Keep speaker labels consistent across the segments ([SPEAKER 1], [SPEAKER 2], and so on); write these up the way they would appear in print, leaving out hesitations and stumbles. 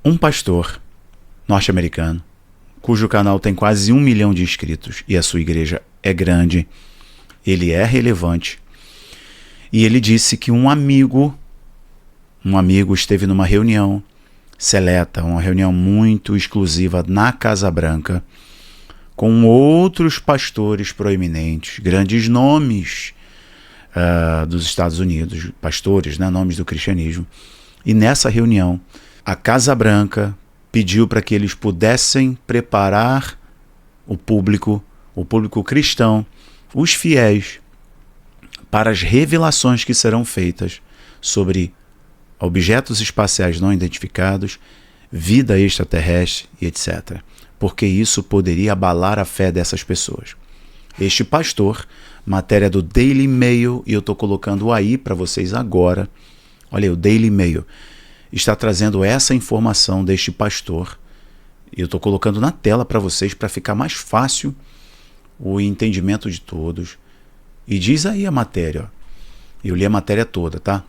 [SPEAKER 1] um pastor norte-americano, cujo canal tem quase 1 milhão de inscritos e a sua igreja é grande, ele é relevante, e ele disse que um amigo esteve numa reunião seleta, uma reunião muito exclusiva na Casa Branca, com outros pastores proeminentes, grandes nomes dos Estados Unidos, pastores, né, nomes do cristianismo. E nessa reunião, a Casa Branca pediu para que eles pudessem preparar o público cristão, os fiéis, para as revelações que serão feitas sobre objetos espaciais não identificados, vida extraterrestre e etc. Porque isso poderia abalar a fé dessas pessoas. Este pastor, matéria do Daily Mail, e eu estou colocando aí para vocês agora, olha aí, o Daily Mail está trazendo essa informação deste pastor, e eu estou colocando na tela para vocês, para ficar mais fácil o entendimento de todos. E diz aí a matéria, ó. Eu li a matéria toda, tá?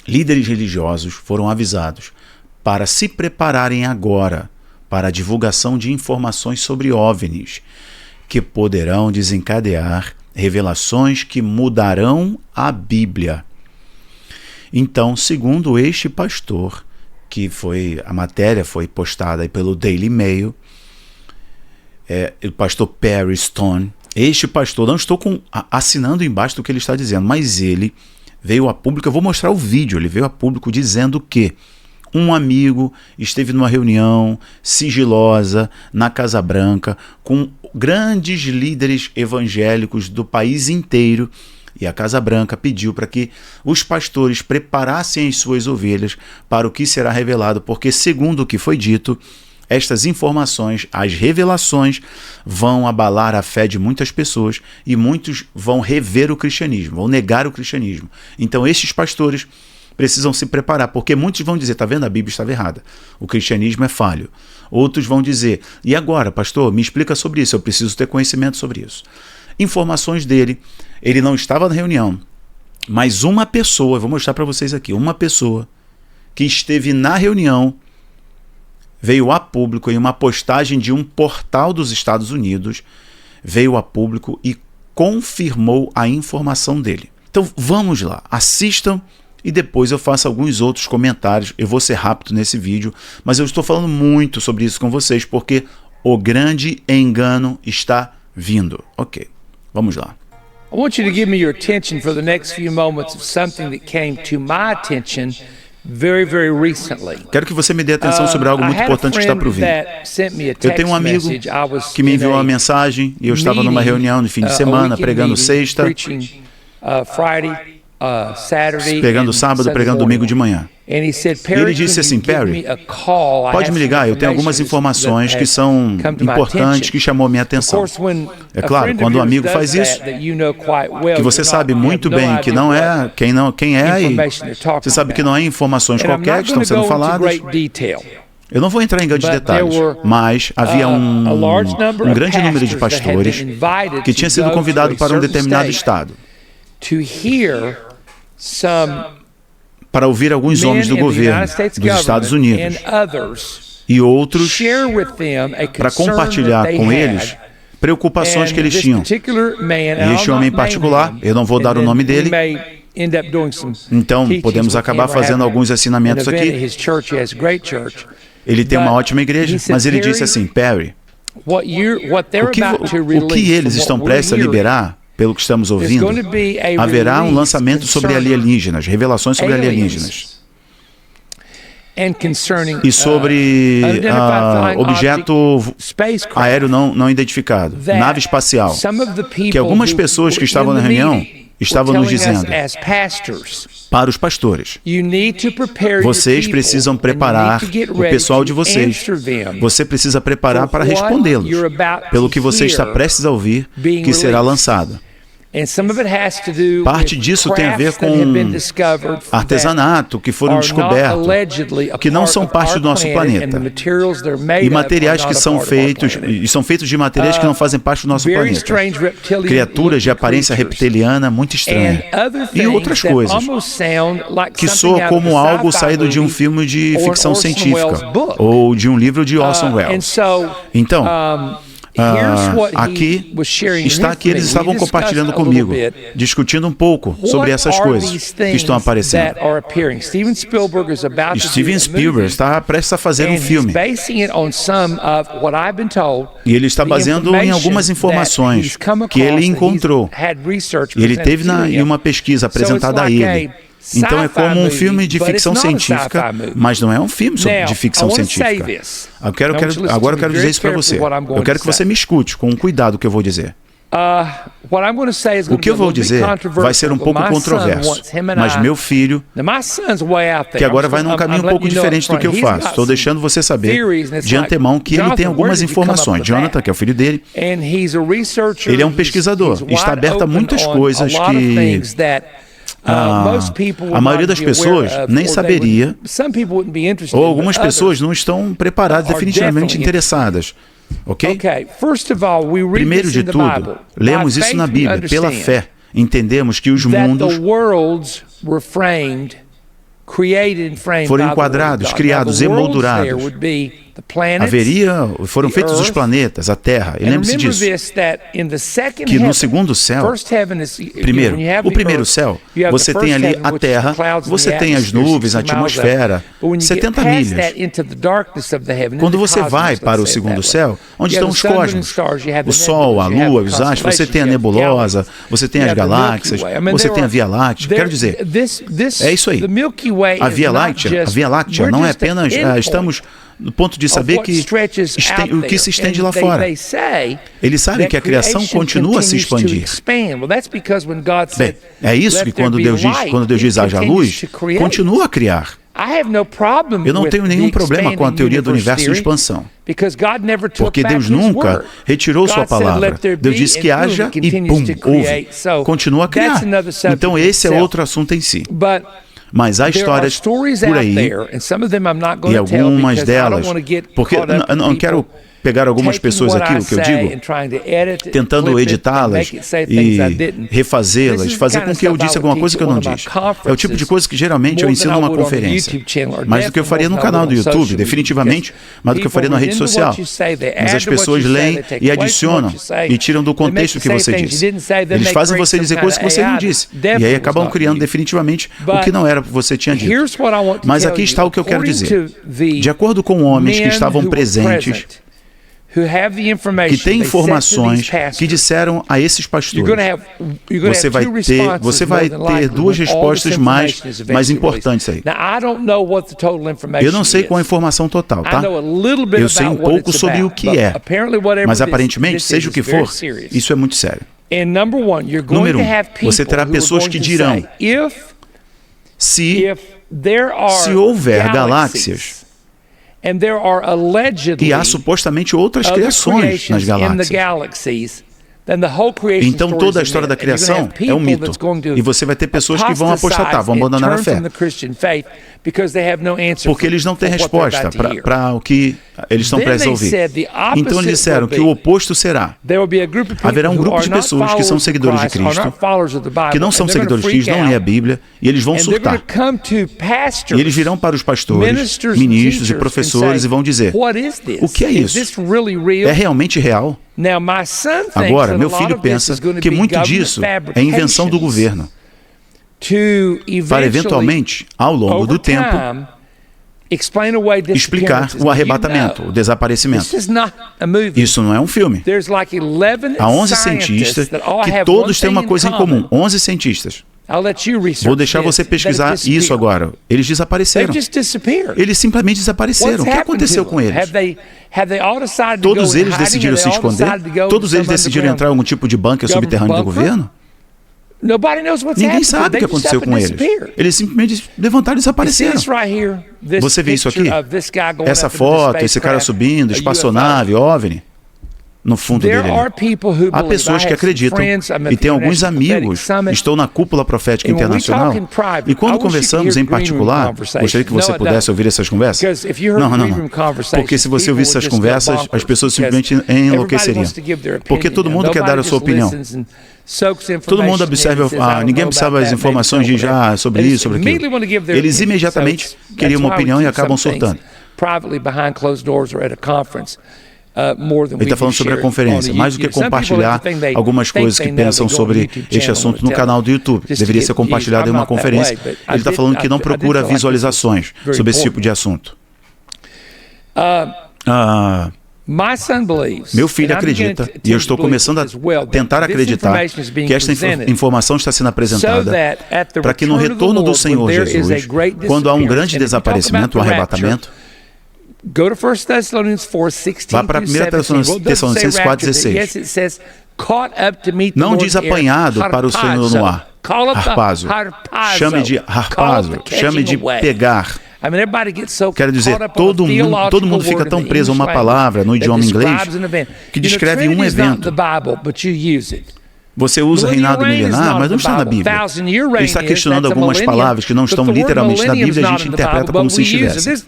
[SPEAKER 1] Líderes religiosos foram avisados para se prepararem agora para a divulgação de informações sobre OVNIs, que poderão desencadear revelações que mudarão a Bíblia. Então, segundo este pastor, a matéria foi postada aí pelo Daily Mail, o pastor Perry Stone. Este pastor, não estou assinando embaixo do que ele está dizendo, mas ele veio a público, eu vou mostrar o vídeo, ele veio a público dizendo que um amigo esteve numa reunião sigilosa na Casa Branca com grandes líderes evangélicos do país inteiro, e a Casa Branca pediu para que os pastores preparassem as suas ovelhas para o que será revelado, porque, segundo o que foi dito, estas informações, as revelações, vão abalar a fé de muitas pessoas e muitos vão rever o cristianismo, vão negar o cristianismo. Então estes pastores precisam se preparar, porque muitos vão dizer, tá vendo, a Bíblia estava errada, o cristianismo é falho. Outros vão dizer, e agora, pastor, me explica sobre isso, eu preciso ter conhecimento sobre isso. Informações dele, ele não estava na reunião, mas uma pessoa, vou mostrar para vocês aqui, uma pessoa que esteve na reunião, veio a público em uma postagem de um portal dos Estados Unidos, veio a público e confirmou a informação dele. Então vamos lá, assistam e depois eu faço alguns outros comentários. Eu vou ser rápido nesse vídeo, mas eu estou falando muito sobre isso com vocês, porque o grande engano está vindo. Ok, vamos lá.
[SPEAKER 2] I want you to give me your attention for the next few moments of something that came to my attention very, very recently.
[SPEAKER 1] Quero que você me dê atenção sobre algo muito importante que está por vir. Eu tenho um amigo que me enviou uma mensagem e eu estava numa reunião no fim de semana, pregando sexta, pregando sábado, pregando domingo de manhã. E ele disse assim, Perry, pode me ligar, eu tenho algumas informações que são importantes, que chamou minha atenção. É claro, quando um amigo faz isso, que você sabe muito bem que não é quem é, e você sabe que não é informações qualquer que estão sendo faladas. Eu não vou entrar em grandes detalhes, mas havia um grande número de pastores que tinha sido convidado para um determinado estado para ouvir alguns homens do governo dos Estados Unidos e outros para compartilhar com eles preocupações que eles tinham. E este homem em particular, eu não vou dar o nome dele, então podemos acabar fazendo alguns ensinamentos aqui. Ele tem uma ótima igreja, mas ele disse assim, Perry, o que eles estão prestes a liberar, pelo que estamos ouvindo, haverá um lançamento sobre alienígenas, revelações sobre alienígenas. E sobre objeto aéreo não identificado, nave espacial, que algumas pessoas que estavam na reunião estavam nos dizendo, para os pastores, vocês precisam preparar o pessoal de vocês, você precisa preparar para respondê-los, pelo que você está prestes a ouvir, que será lançado. Parte disso tem a ver com artesanato que foram descobertos, que não são parte do nosso planeta. E materiais que são feitos de materiais que não fazem parte do nosso planeta. Criaturas de aparência reptiliana muito estranha. E outras coisas que soam como algo saído de um filme de ficção científica ou de um livro de Orson Welles. Então, aqui está que eles estavam compartilhando comigo, discutindo um pouco sobre essas coisas que estão aparecendo. Steven Spielberg está prestes a fazer um filme. E ele está baseando em algumas informações que ele encontrou. Ele teve em uma pesquisa apresentada a ele. Então é como um filme de ficção científica, mas não é um filme de ficção científica. Agora eu quero dizer isso para você. Eu quero que você me escute com cuidado o que eu vou dizer. O que eu vou dizer vai ser um pouco controverso, mas meu filho, que agora vai num caminho um pouco diferente do que eu faço, estou deixando você saber de antemão que ele tem algumas informações. Jonathan, que é o filho dele, ele é um pesquisador e está aberto a muitas coisas que a maioria das pessoas nem saberia, ou algumas pessoas não estão preparadas, definitivamente interessadas. Ok? Primeiro de tudo, lemos isso na Bíblia. Pela fé, entendemos que os mundos foram enquadrados, criados, emoldurados. Foram feitos os planetas, a Terra. E lembre-se disso, que no segundo céu, o primeiro céu, você tem ali a Terra, você tem as nuvens, a atmosfera, 70 milhas. Quando você vai para o segundo céu, onde estão os cosmos, o Sol, a Lua, os astros, você tem a nebulosa, você tem as galáxias, você tem a Via Láctea. Quero dizer, é isso aí. A Via Láctea não é apenas, estamos no ponto de saber o que se estende lá fora. Eles sabem que a criação continua a se expandir. Bem, é isso que quando Deus diz haja luz, continua a criar. Eu não tenho nenhum problema com a teoria do universo em expansão, porque Deus nunca retirou sua palavra. Deus disse que haja e pum, houve. Continua a criar. Então esse é outro assunto em si. Mas há histórias por aí, e algumas delas, porque eu não quero pegar algumas pessoas aqui, o que eu digo, tentando editá-las e refazê-las, fazer com que eu disse alguma coisa que eu não disse. É o tipo de coisa que geralmente eu ensino numa conferência. Mais do que eu faria no canal do YouTube, definitivamente, mais do que eu faria na rede social. Mas as pessoas leem e adicionam e tiram do contexto o que você disse. Eles fazem você dizer coisas que você não disse. E aí acabam criando definitivamente o que não era o que você tinha dito. Mas aqui está o que eu quero dizer. De acordo com homens que estavam presentes, que têm informações que disseram a esses pastores, você vai ter duas respostas mais importantes aí. Eu não sei qual a informação total, tá? Eu sei um pouco sobre o que é, mas aparentemente, seja o que for, isso é muito sério. Número 1, você terá pessoas que dirão, se houver galáxias, e há supostamente outras criações nas galáxias, então toda a história da criação é um mito. E você vai ter pessoas que vão apostatar, vão abandonar a fé, porque eles não têm resposta para o que eles estão prestes a ouvir. Então eles disseram que o oposto será: haverá um grupo de pessoas que são seguidores de Cristo, que não são seguidores de Cristo, não lêem a Bíblia, e eles vão surtar. E eles virão para os pastores, ministros e professores e vão dizer: o que é isso? É realmente real? Agora, meu filho pensa que muito disso é invenção do governo, para eventualmente, ao longo do tempo, explicar o arrebatamento, o desaparecimento. Isso não é um filme. Há 11 cientistas que todos têm uma coisa em comum. 11 cientistas. Vou deixar você pesquisar isso agora. Eles desapareceram. Eles simplesmente desapareceram. O que aconteceu com eles? Todos eles decidiram se esconder? Todos eles decidiram entrar em algum tipo de bunker subterrâneo do governo? Ninguém sabe o que aconteceu com eles. Eles simplesmente levantaram e desapareceram. Você vê isso aqui? Essa foto, esse cara subindo, espaçonave, OVNI. no fundo dele. Há pessoas que acreditam, e tem alguns amigos, estou na Cúpula Profética Internacional, e quando conversamos em particular, gostaria que você pudesse ouvir essas conversas. Não. Porque se você ouvisse essas conversas, as pessoas simplesmente enlouqueceriam. Porque todo mundo quer dar a sua opinião. Todo mundo observa, ninguém observa as informações de já sobre isso, sobre aquilo. Eles imediatamente queriam uma opinião e acabam surtando. Ele está falando sobre a conferência, mais do que compartilhar algumas coisas que pensam sobre este assunto no canal do YouTube. Deveria ser compartilhado em uma conferência. Ele está falando que não procura visualizações sobre esse tipo de assunto. Meu filho acredita, e eu estou começando a tentar acreditar, que esta informação está sendo apresentada para que no retorno do Senhor Jesus, quando há um grande desaparecimento, um arrebatamento, vá para 1 Tessalonicenses 4,16. Não diz apanhado para o Senhor no ar. Harpazo. Chame de harpazo. Chame de pegar. Quero dizer, todo mundo fica tão preso a uma palavra no idioma inglês que descreve um evento. Você usa reinado milenar, mas não está na Bíblia. Ele está questionando algumas palavras que não estão literalmente na Bíblia, a gente interpreta como se estivesse.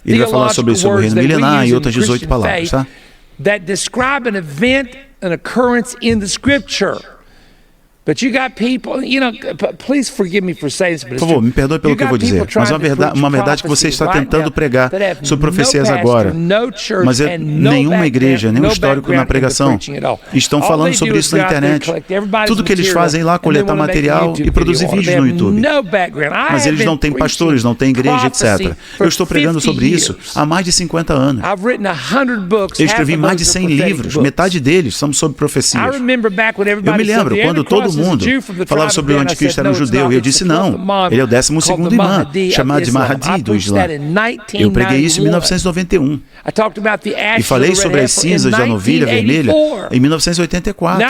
[SPEAKER 1] Ele vai falar sobre o reino milenar e outras 18 palavras, tá? That describe an event, an occurrence in the Scripture. But you got people, please forgive me for saying this, but it's true. Por favor, me perdoe pelo que eu vou dizer, mas uma verdade que você está tentando pregar sobre profecias agora, mas nenhuma igreja, nenhum histórico na pregação estão falando sobre isso na internet. Tudo que eles fazem lá é coletar material e produzir vídeos no YouTube. Mas eles não têm pastores, não têm igreja, etc. Eu estou pregando sobre isso há mais de 50 anos. Eu escrevi mais de 100 livros, metade deles são sobre profecias. Eu me lembro quando todo mundo falava sobre o anticristo era um judeu, e eu disse não, ele é o 12º imã, chamado de Mahdi do Islã. Eu preguei isso em 1991 e falei sobre as cinzas da novilha vermelha em 1984.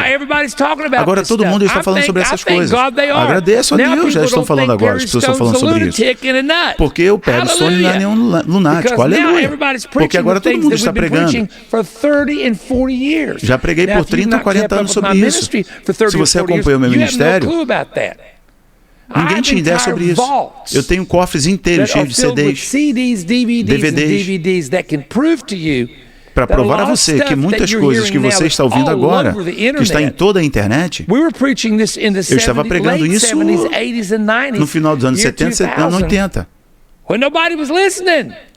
[SPEAKER 1] Agora todo mundo está falando sobre essas coisas. Agradeço a Deus, já estão falando agora, as pessoas estão falando sobre isso. Porque eu pego Sony não é nenhum lunático, aleluia. Porque agora todo mundo está pregando. Já preguei por 30 ou 40 anos sobre isso. Se você acompanhou meu ministério, ninguém tinha ideia sobre isso. Eu tenho cofres inteiros cheios de CDs, DVDs, para provar a você que muitas coisas que você está ouvindo agora, que está em toda a internet, eu estava pregando isso no final dos anos 70 e anos 80.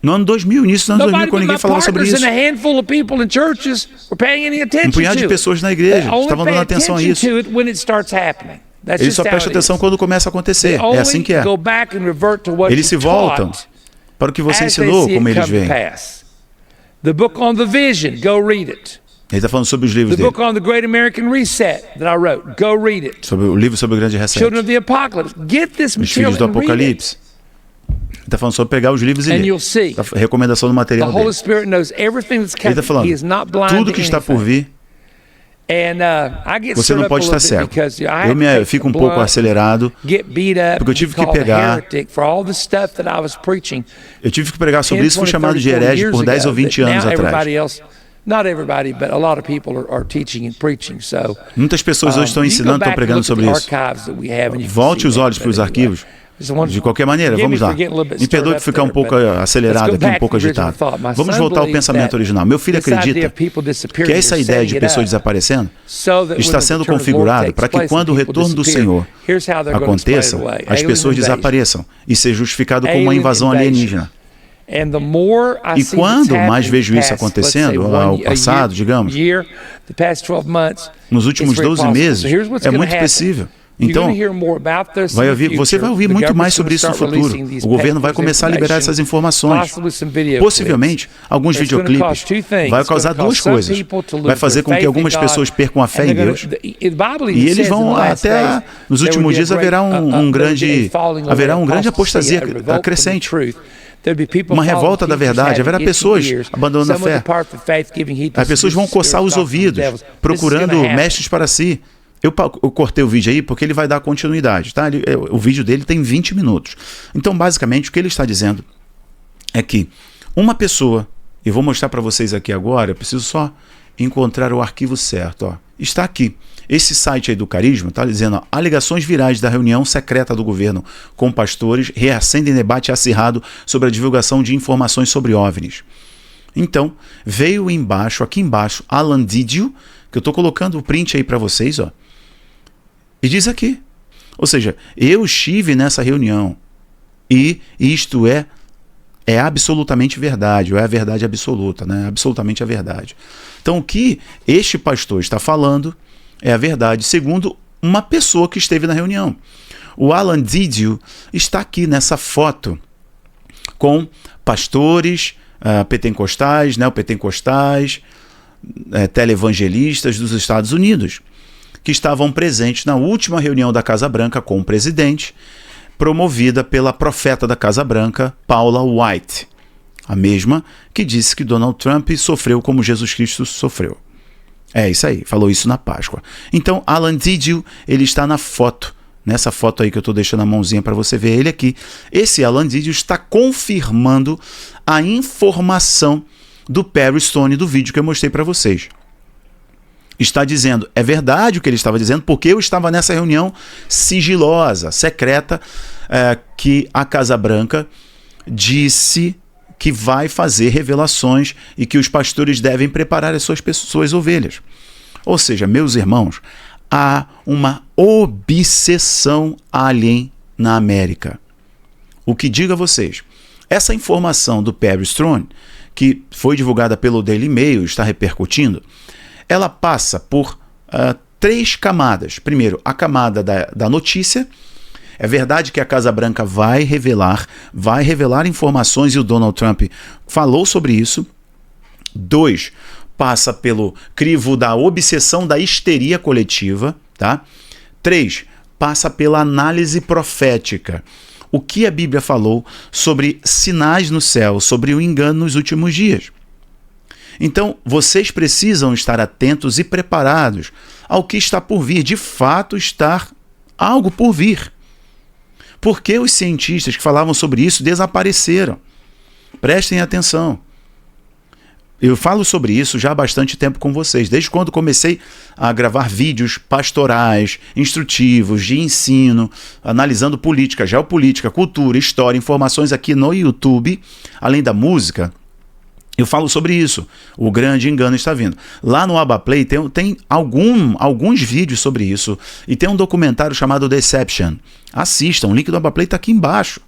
[SPEAKER 1] No ano 2000, início dos anos 2000, quando ninguém falava sobre isso. Um punhado de pessoas na igreja estavam dando atenção a isso. Eles só prestam atenção quando começa a acontecer. É assim que é. Eles se voltam para o que você ensinou, como eles veem.
[SPEAKER 2] The book on the vision, go read it.
[SPEAKER 1] Ele está falando sobre os livros dele.
[SPEAKER 2] The book on the Great American Reset that I wrote, go read it.
[SPEAKER 1] Sobre o livro sobre o Grande Reset.
[SPEAKER 2] Children of the Apocalypse, get this material
[SPEAKER 1] Os filhos do Apocalipse. Ele está falando sobre pegar os livros e ler. A recomendação do material dele. Ele está falando, tudo que está por vir, você não pode estar cego. Eu fico um pouco acelerado, porque eu tive que pregar sobre isso, fui chamado de herege por 10 ou 20 anos atrás. Muitas pessoas hoje estão ensinando, estão pregando sobre isso. Volte os olhos para os arquivos. De qualquer maneira, vamos lá. Me perdoe por ficar um pouco acelerado aqui, um pouco agitado. Vamos voltar ao pensamento original. Meu filho acredita que essa ideia de pessoas desaparecendo está sendo configurada para que quando o retorno do Senhor aconteça, as pessoas desapareçam e seja justificado como uma invasão alienígena. E quando mais vejo isso acontecendo, ao passado, digamos, nos últimos 12 meses, é muito possível. Então, você vai ouvir muito mais sobre isso no futuro. O governo vai começar a liberar essas informações. Possivelmente, alguns videoclipes vai causar duas coisas. Vai fazer com que algumas pessoas percam a fé em Deus. E eles vão até, nos últimos dias, haverá um grande apostasia crescente. Uma revolta da verdade, haverá pessoas abandonando a fé. As pessoas vão coçar os ouvidos, procurando mestres para si. Eu cortei o vídeo aí porque ele vai dar continuidade, tá? O vídeo dele tem 20 minutos. Então, basicamente, o que ele está dizendo é que uma pessoa, e vou mostrar para vocês aqui agora, eu preciso só encontrar o arquivo certo. Ó. Está aqui. Esse site aí do Carisma está dizendo: ó, alegações virais da reunião secreta do governo com pastores reacendem debate acirrado sobre a divulgação de informações sobre OVNIs. Então, veio embaixo, aqui embaixo, Alan Didio, que eu estou colocando o print aí para vocês, ó, e diz aqui. Ou seja, eu estive nessa reunião e isto é absolutamente verdade, ou é a verdade absoluta, né? Absolutamente a verdade. Então, o que este pastor está falando é a verdade, segundo uma pessoa que esteve na reunião. O Alan Didio está aqui nessa foto com pastores pentecostais, neopentecostais, televangelistas dos Estados Unidos, que estavam presentes na última reunião da Casa Branca com o presidente, promovida pela profeta da Casa Branca, Paula White, a mesma que disse que Donald Trump sofreu como Jesus Cristo sofreu. É isso aí, falou isso na Páscoa. Então, Alan Didio, ele está na foto, nessa foto aí que eu estou deixando a mãozinha para você ver ele aqui. Esse Alan Didio está confirmando a informação do Perry Stone do vídeo que eu mostrei para vocês. Está dizendo, é verdade o que ele estava dizendo, porque eu estava nessa reunião sigilosa, secreta, que a Casa Branca disse que vai fazer revelações e que os pastores devem preparar as suas ovelhas. Ou seja, meus irmãos, há uma obsessão alien na América. O que digo a vocês, essa informação do Perry Stone, que foi divulgada pelo Daily Mail, está repercutindo, ela passa por 3 camadas. Primeiro, a camada da notícia. É verdade que a Casa Branca vai revelar informações e o Donald Trump falou sobre isso. 2, passa pelo crivo da obsessão da histeria coletiva. Tá? 3, passa pela análise profética. O que a Bíblia falou sobre sinais no céu, sobre o engano nos últimos dias. Então, vocês precisam estar atentos e preparados ao que está por vir. De fato, está algo por vir. Porque os cientistas que falavam sobre isso desapareceram. Prestem atenção. Eu falo sobre isso já há bastante tempo com vocês, desde quando comecei a gravar vídeos pastorais, instrutivos, de ensino, analisando política, geopolítica, cultura, história, informações aqui no YouTube, além da música. Eu falo sobre isso. O grande engano está vindo. Lá no Abaplay tem alguns vídeos sobre isso. E tem um documentário chamado Deception. Assistam, o link do Abaplay está aqui embaixo.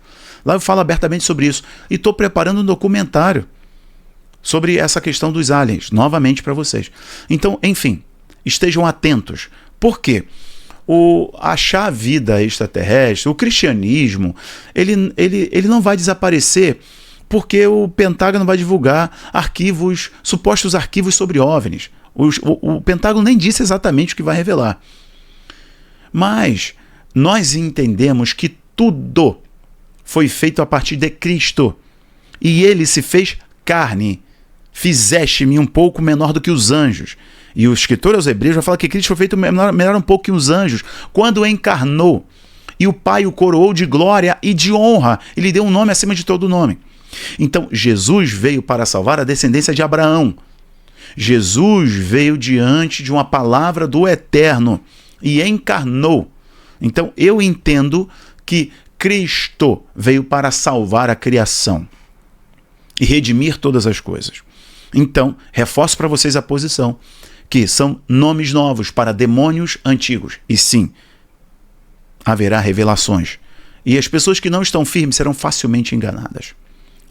[SPEAKER 1] Lá eu falo abertamente sobre isso. E estou preparando um documentário sobre essa questão dos aliens, novamente para vocês. Então, enfim, estejam atentos. Por quê? Achar a vida extraterrestre, o cristianismo, ele não vai desaparecer porque o Pentágono vai divulgar supostos arquivos sobre OVNIs. O Pentágono nem disse exatamente o que vai revelar. Mas nós entendemos que tudo foi feito a partir de Cristo. E ele se fez carne. Fizeste-me um pouco menor do que os anjos. E o escritor aos Hebreus vai falar que Cristo foi feito menor um pouco que os anjos, quando encarnou. E o Pai o coroou de glória e de honra. Ele deu um nome acima de todo nome. Então, Jesus veio para salvar a descendência de Abraão. Jesus veio diante de uma palavra do Eterno e encarnou. Então, eu entendo que Cristo veio para salvar a criação e redimir todas as coisas. Então, reforço para vocês a posição, que são nomes novos para demônios antigos. E sim, haverá revelações. E as pessoas que não estão firmes serão facilmente enganadas.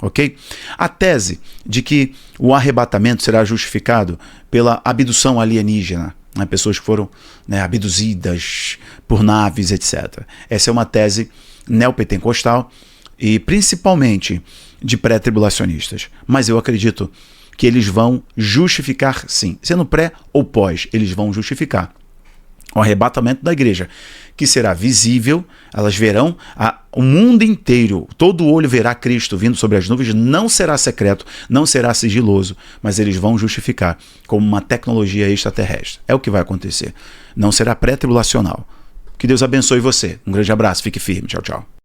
[SPEAKER 1] Ok? A tese de que o arrebatamento será justificado pela abdução alienígena, né? Pessoas que foram abduzidas por naves, etc. Essa é uma tese neopentecostal e principalmente de pré-tribulacionistas. Mas eu acredito que eles vão justificar, sim. Sendo pré ou pós, eles vão justificar o arrebatamento da igreja, que será visível. Elas verão o mundo inteiro, todo olho verá Cristo vindo sobre as nuvens. Não será secreto, não será sigiloso, mas eles vão justificar como uma tecnologia extraterrestre. É o que vai acontecer. Não será pré-tribulacional. Que Deus abençoe você. Um grande abraço, fique firme. Tchau, tchau.